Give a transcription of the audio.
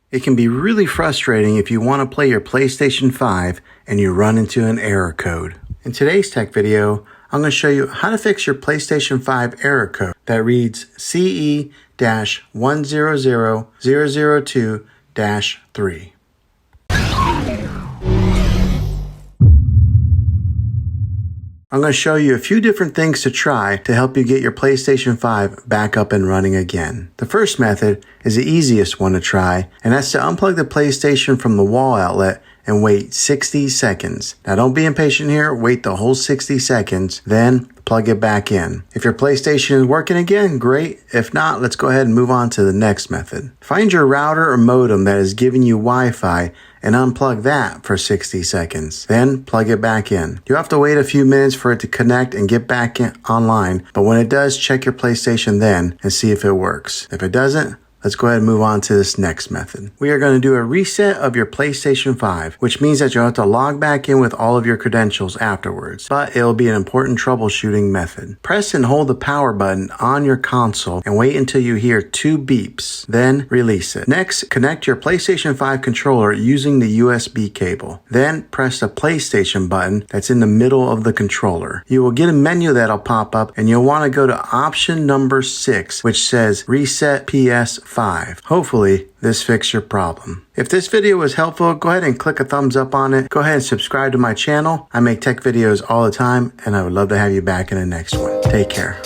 It can be really frustrating if you want to play your PlayStation 5 and you run into an error code. In today's tech video, I'm going to show you how to fix your PlayStation 5 error code that reads CE-100002-3. I'm going to show you a few different things to try to help you get your PlayStation 5 back up and running again. The first method is the easiest one to try, and that's to unplug the PlayStation from the wall outlet and wait 60 seconds. Now don't be impatient here, wait the whole 60 seconds, then plug it back in. If your PlayStation is working again, great. If not, let's go ahead and move on to the next method. Find your router or modem that is giving you Wi-Fi and unplug that for 60 seconds. Then plug it back in. You have to wait a few minutes for it to connect and get back online, but when it does, check your PlayStation then and see if it works. If it doesn't, let's go ahead and move on to this next method. We are going to do a reset of your PlayStation 5, which means that you'll have to log back in with all of your credentials afterwards, but it'll be an important troubleshooting method. Press and hold the power button on your console and wait until you hear 2 beeps, then release it. Next, connect your PlayStation 5 controller using the USB cable. Then press the PlayStation button that's in the middle of the controller. You will get a menu that'll pop up and you'll want to go to option number 6, which says Reset PS5. Hopefully, this fixed your problem. If this video was helpful, go ahead and click a thumbs up on it. Go ahead and subscribe to my channel. I make tech videos all the time, and I would love to have you back in the next one. Take care.